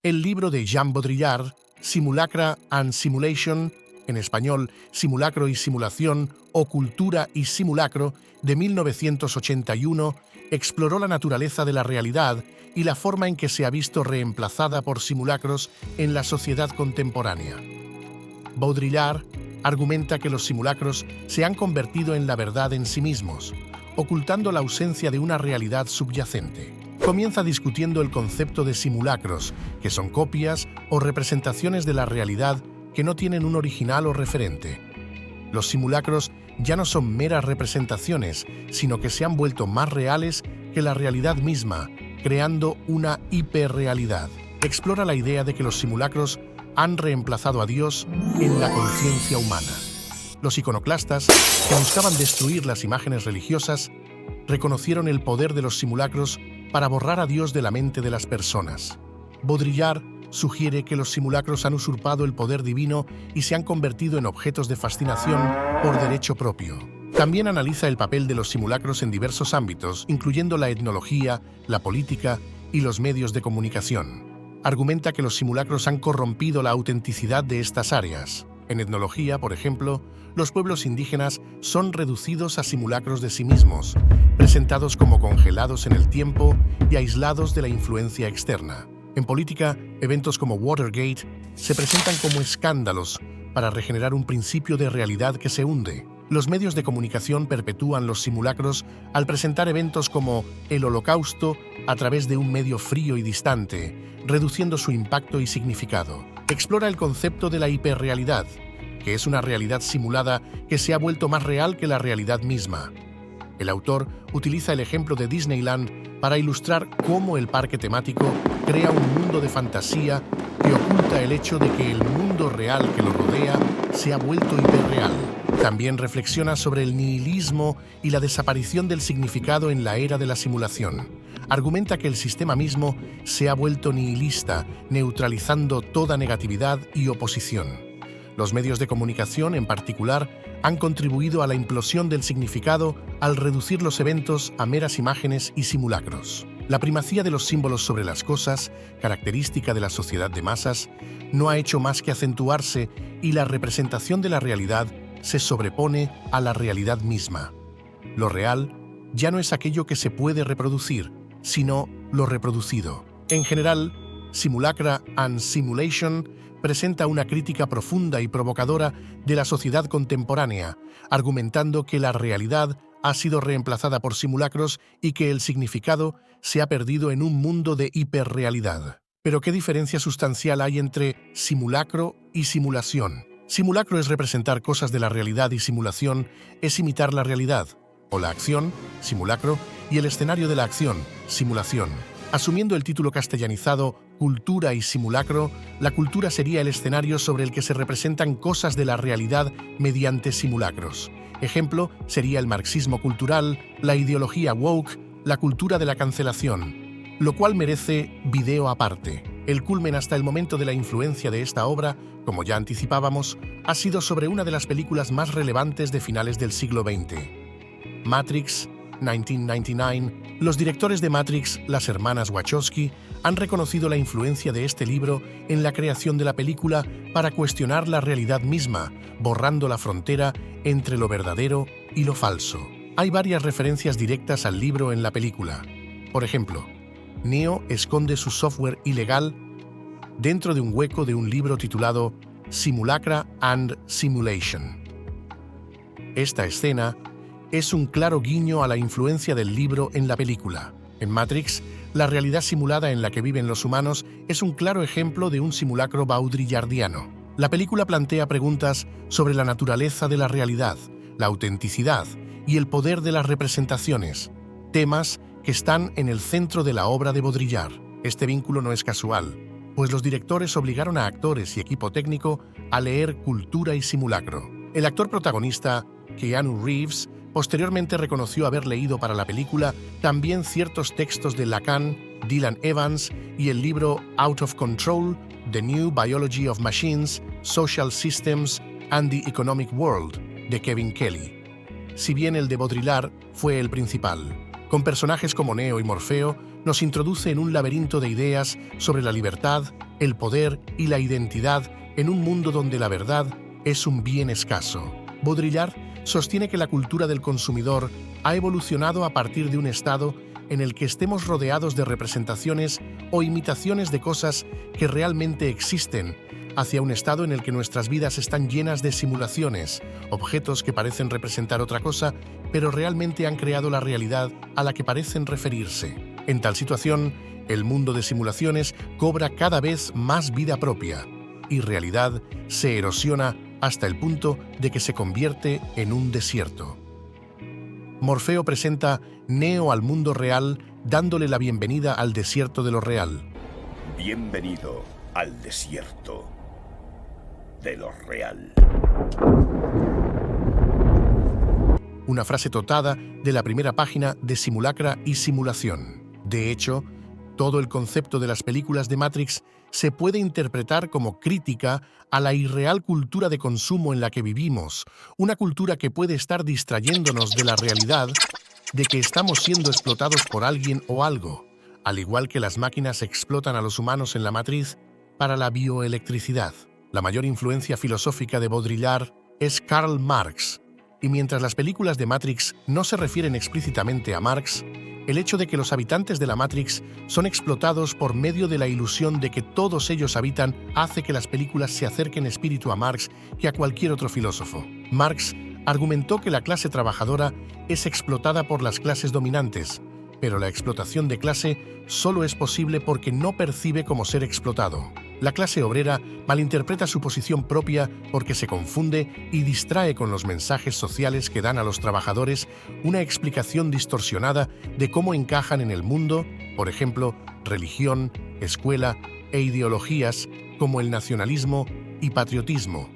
El libro de Jean Baudrillard, Simulacra and Simulation, en español Simulacro y Simulación o Cultura y Simulacro, de 1981, exploró la naturaleza de la realidad y la forma en que se ha visto reemplazada por simulacros en la sociedad contemporánea. Baudrillard argumenta que los simulacros se han convertido en la verdad en sí mismos, ocultando la ausencia de una realidad subyacente. Comienza discutiendo el concepto de simulacros, que son copias o representaciones de la realidad que no tienen un original o referente. Los simulacros ya no son meras representaciones, sino que se han vuelto más reales que la realidad misma, creando una hiperrealidad. Explora la idea de que los simulacros han reemplazado a Dios en la conciencia humana. Los iconoclastas, que buscaban destruir las imágenes religiosas, reconocieron el poder de los simulacros para borrar a Dios de la mente de las personas. Baudrillard sugiere que los simulacros han usurpado el poder divino y se han convertido en objetos de fascinación por derecho propio. También analiza el papel de los simulacros en diversos ámbitos, incluyendo la etnología, la política y los medios de comunicación. Argumenta que los simulacros han corrompido la autenticidad de estas áreas. En etnología, por ejemplo, los pueblos indígenas son reducidos a simulacros de sí mismos, presentados como congelados en el tiempo y aislados de la influencia externa. En política, eventos como Watergate se presentan como escándalos para regenerar un principio de realidad que se hunde. Los medios de comunicación perpetúan los simulacros al presentar eventos como el Holocausto a través de un medio frío y distante, reduciendo su impacto y significado. Explora el concepto de la hiperrealidad, que es una realidad simulada que se ha vuelto más real que la realidad misma. El autor utiliza el ejemplo de Disneyland para ilustrar cómo el parque temático crea un mundo de fantasía que oculta el hecho de que el mundo real que lo rodea se ha vuelto hiperreal. También reflexiona sobre el nihilismo y la desaparición del significado en la era de la simulación. Argumenta que el sistema mismo se ha vuelto nihilista, neutralizando toda negatividad y oposición. Los medios de comunicación, en particular, han contribuido a la implosión del significado al reducir los eventos a meras imágenes y simulacros. La primacía de los símbolos sobre las cosas, característica de la sociedad de masas, no ha hecho más que acentuarse y la representación de la realidad se sobrepone a la realidad misma. Lo real ya no es aquello que se puede reproducir, sino lo reproducido. En general, Simulacra and Simulation presenta una crítica profunda y provocadora de la sociedad contemporánea, argumentando que la realidad ha sido reemplazada por simulacros y que el significado se ha perdido en un mundo de hiperrealidad. Pero ¿qué diferencia sustancial hay entre simulacro y simulación? Simulacro es representar cosas de la realidad y simulación es imitar la realidad, o la acción, simulacro, y el escenario de la acción, simulación. Asumiendo el título castellanizado Cultura y Simulacro, la cultura sería el escenario sobre el que se representan cosas de la realidad mediante simulacros. Ejemplo sería el marxismo cultural, la ideología woke, la cultura de la cancelación, lo cual merece video aparte. El culmen hasta el momento de la influencia de esta obra, como ya anticipábamos, ha sido sobre una de las películas más relevantes de finales del siglo XX. Matrix, 1999. Los directores de Matrix, las hermanas Wachowski, han reconocido la influencia de este libro en la creación de la película para cuestionar la realidad misma, borrando la frontera entre lo verdadero y lo falso. Hay varias referencias directas al libro en la película. Por ejemplo, Neo esconde su software ilegal dentro de un hueco de un libro titulado Simulacra and Simulation. Esta escena es un claro guiño a la influencia del libro en la película. En Matrix, la realidad simulada en la que viven los humanos es un claro ejemplo de un simulacro baudrillardiano. La película plantea preguntas sobre la naturaleza de la realidad, la autenticidad y el poder de las representaciones, temas que están en el centro de la obra de Baudrillard. Este vínculo no es casual, pues los directores obligaron a actores y equipo técnico a leer Cultura y Simulacro. El actor protagonista, Keanu Reeves, posteriormente reconoció haber leído para la película también ciertos textos de Lacan, Dylan Evans y el libro Out of Control, The New Biology of Machines, Social Systems and the Economic World, de Kevin Kelly. Si bien el de Baudrillard fue el principal. Con personajes como Neo y Morfeo, nos introduce en un laberinto de ideas sobre la libertad, el poder y la identidad en un mundo donde la verdad es un bien escaso. Baudrillard sostiene que la cultura del consumidor ha evolucionado a partir de un estado en el que estemos rodeados de representaciones o imitaciones de cosas que realmente existen, hacia un estado en el que nuestras vidas están llenas de simulaciones, objetos que parecen representar otra cosa, pero realmente han creado la realidad a la que parecen referirse. En tal situación, el mundo de simulaciones cobra cada vez más vida propia y realidad se erosiona hasta el punto de que se convierte en un desierto. Morfeo presenta Neo al mundo real, dándole la bienvenida al desierto de lo real. Bienvenido al desierto de lo real. Una frase totada de la primera página de Simulacra y Simulación. De hecho, todo el concepto de las películas de Matrix se puede interpretar como crítica a la irreal cultura de consumo en la que vivimos, una cultura que puede estar distrayéndonos de la realidad de que estamos siendo explotados por alguien o algo, al igual que las máquinas explotan a los humanos en la matriz para la bioelectricidad. La mayor influencia filosófica de Baudrillard es Karl Marx, y mientras las películas de Matrix no se refieren explícitamente a Marx, el hecho de que los habitantes de la Matrix son explotados por medio de la ilusión de que todos ellos habitan hace que las películas se acerquen espíritu a Marx que a cualquier otro filósofo. Marx argumentó que la clase trabajadora es explotada por las clases dominantes, pero la explotación de clase solo es posible porque no percibe como ser explotado. La clase obrera malinterpreta su posición propia porque se confunde y distrae con los mensajes sociales que dan a los trabajadores una explicación distorsionada de cómo encajan en el mundo, por ejemplo, religión, escuela e ideologías como el nacionalismo y patriotismo.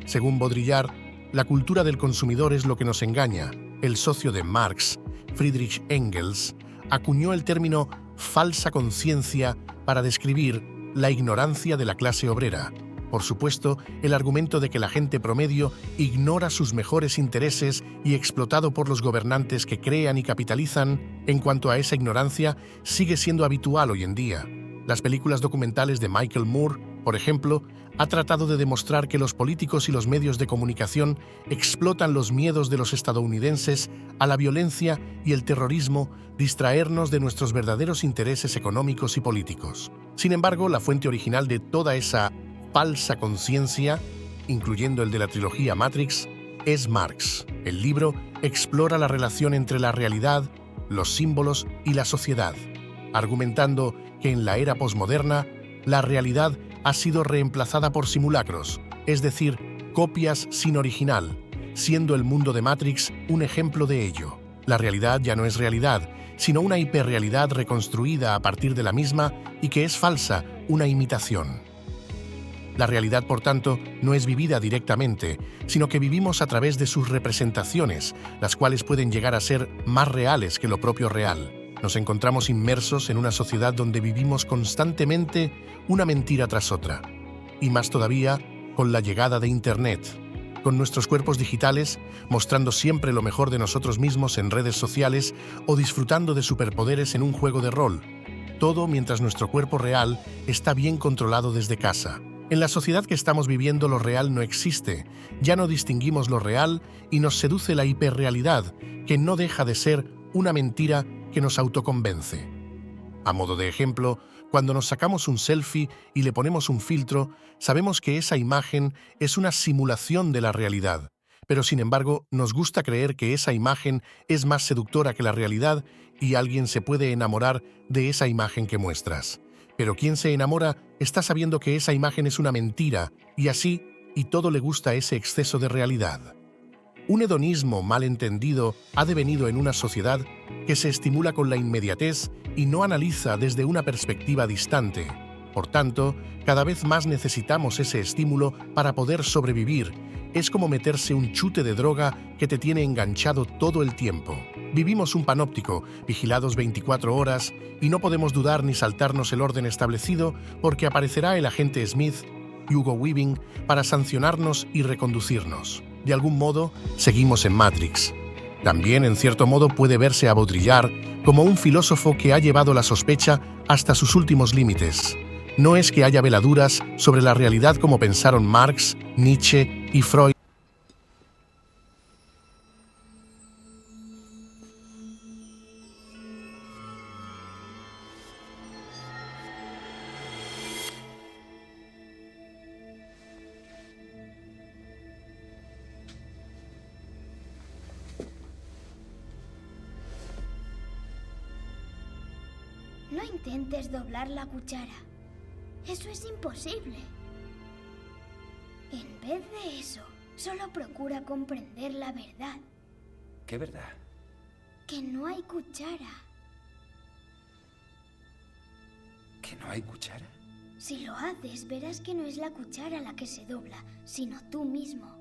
Según Baudrillard, la cultura del consumidor es lo que nos engaña. El socio de Marx, Friedrich Engels, acuñó el término falsa conciencia para describir la ignorancia de la clase obrera. Por supuesto, el argumento de que la gente promedio ignora sus mejores intereses y explotado por los gobernantes que crean y capitalizan, en cuanto a esa ignorancia, sigue siendo habitual hoy en día. Las películas documentales de Michael Moore, por ejemplo, ha tratado de demostrar que los políticos y los medios de comunicación explotan los miedos de los estadounidenses a la violencia y el terrorismo, distraernos de nuestros verdaderos intereses económicos y políticos. Sin embargo, la fuente original de toda esa falsa conciencia, incluyendo el de la trilogía Matrix, es Marx. El libro explora la relación entre la realidad, los símbolos y la sociedad, argumentando que en la era posmoderna, la realidad ha sido reemplazada por simulacros, es decir, copias sin original, siendo el mundo de Matrix un ejemplo de ello. La realidad ya no es realidad, sino una hiperrealidad reconstruida a partir de la misma y que es falsa, una imitación. La realidad, por tanto, no es vivida directamente, sino que vivimos a través de sus representaciones, las cuales pueden llegar a ser más reales que lo propio real. Nos encontramos inmersos en una sociedad donde vivimos constantemente una mentira tras otra. Y más todavía con la llegada de Internet, con nuestros cuerpos digitales mostrando siempre lo mejor de nosotros mismos en redes sociales o disfrutando de superpoderes en un juego de rol. Todo mientras nuestro cuerpo real está bien controlado desde casa. En la sociedad que estamos viviendo lo real no existe, ya no distinguimos lo real y nos seduce la hiperrealidad, que no deja de ser una mentira que nos autoconvence. A modo de ejemplo, cuando nos sacamos un selfie y le ponemos un filtro, sabemos que esa imagen es una simulación de la realidad, pero sin embargo nos gusta creer que esa imagen es más seductora que la realidad y alguien se puede enamorar de esa imagen que muestras. Pero quien se enamora está sabiendo que esa imagen es una mentira y así, y todo le gusta ese exceso de realidad. Un hedonismo mal entendido ha devenido en una sociedad que se estimula con la inmediatez y no analiza desde una perspectiva distante. Por tanto, cada vez más necesitamos ese estímulo para poder sobrevivir. Es como meterse un chute de droga que te tiene enganchado todo el tiempo. Vivimos un panóptico, vigilados 24 horas, y no podemos dudar ni saltarnos el orden establecido porque aparecerá el agente Smith, Hugo Weaving, para sancionarnos y reconducirnos. De algún modo, seguimos en Matrix. También, en cierto modo, puede verse a Baudrillard como un filósofo que ha llevado la sospecha hasta sus últimos límites. No es que haya veladuras sobre la realidad como pensaron Marx, Nietzsche y Freud. No intentes doblar la cuchara. Eso es imposible. En vez de eso, solo procura comprender la verdad. ¿Qué verdad? Que no hay cuchara. ¿Que no hay cuchara? Si lo haces, verás que no es la cuchara la que se dobla, sino tú mismo.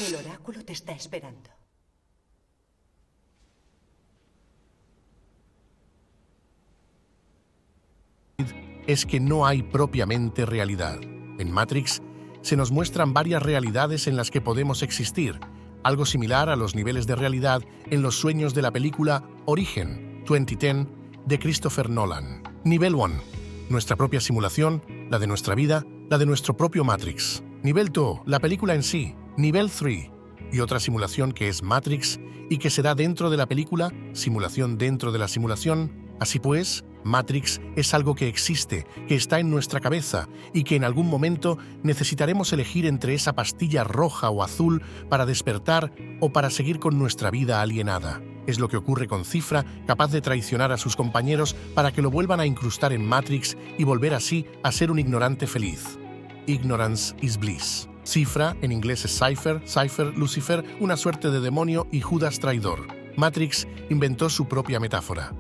El oráculo te está esperando. Es que no hay propiamente realidad. En Matrix se nos muestran varias realidades en las que podemos existir, algo similar a los niveles de realidad en los sueños de la película Origen, 2010, de Christopher Nolan. Nivel 1. Nuestra propia simulación, la de nuestra vida, la de nuestro propio Matrix. Nivel 2. La película en sí. Nivel 3. Y otra simulación que es Matrix y que se da dentro de la película, simulación dentro de la simulación. Así pues, Matrix es algo que existe, que está en nuestra cabeza y que en algún momento necesitaremos elegir entre esa pastilla roja o azul para despertar o para seguir con nuestra vida alienada. Es lo que ocurre con Cifra, capaz de traicionar a sus compañeros para que lo vuelvan a incrustar en Matrix y volver así a ser un ignorante feliz. Ignorance is bliss. Cifra, en inglés es Cypher, Lucifer, una suerte de demonio y Judas traidor. Matrix inventó su propia metáfora.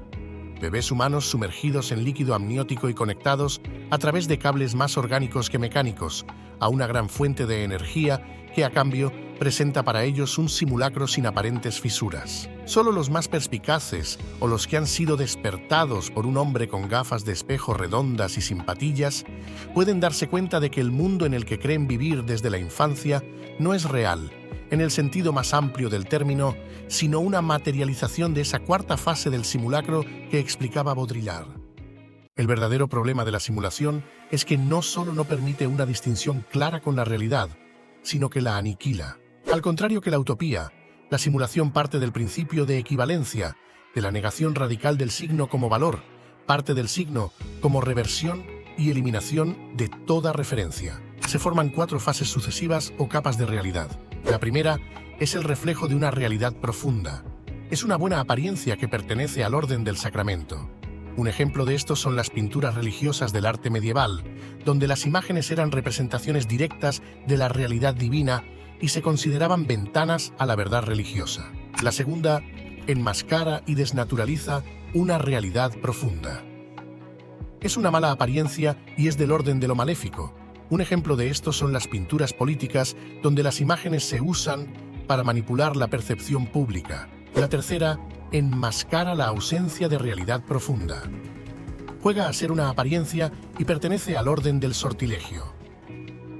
Bebés humanos sumergidos en líquido amniótico y conectados a través de cables más orgánicos que mecánicos a una gran fuente de energía que a cambio presenta para ellos un simulacro sin aparentes fisuras. Solo los más perspicaces o los que han sido despertados por un hombre con gafas de espejo redondas y sin patillas pueden darse cuenta de que el mundo en el que creen vivir desde la infancia no es real, en el sentido más amplio del término, sino una materialización de esa cuarta fase del simulacro que explicaba Baudrillard. El verdadero problema de la simulación es que no solo no permite una distinción clara con la realidad, sino que la aniquila. Al contrario que la utopía, la simulación parte del principio de equivalencia, de la negación radical del signo como valor, parte del signo como reversión y eliminación de toda referencia. Se forman 4 fases sucesivas o capas de realidad. La primera es el reflejo de una realidad profunda. Es una buena apariencia que pertenece al orden del sacramento. Un ejemplo de esto son las pinturas religiosas del arte medieval, donde las imágenes eran representaciones directas de la realidad divina y se consideraban ventanas a la verdad religiosa. La segunda enmascara y desnaturaliza una realidad profunda. Es una mala apariencia y es del orden de lo maléfico. Un ejemplo de esto son las pinturas políticas, donde las imágenes se usan para manipular la percepción pública. La tercera enmascara la ausencia de realidad profunda. Juega a ser una apariencia y pertenece al orden del sortilegio.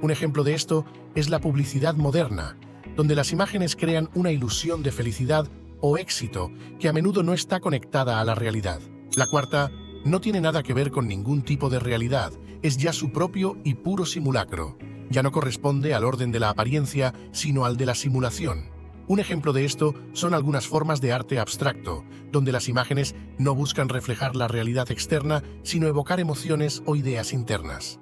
Un ejemplo de esto es la publicidad moderna, donde las imágenes crean una ilusión de felicidad o éxito que a menudo no está conectada a la realidad. La cuarta no tiene nada que ver con ningún tipo de realidad, es ya su propio y puro simulacro. Ya no corresponde al orden de la apariencia, sino al de la simulación. Un ejemplo de esto son algunas formas de arte abstracto, donde las imágenes no buscan reflejar la realidad externa, sino evocar emociones o ideas internas.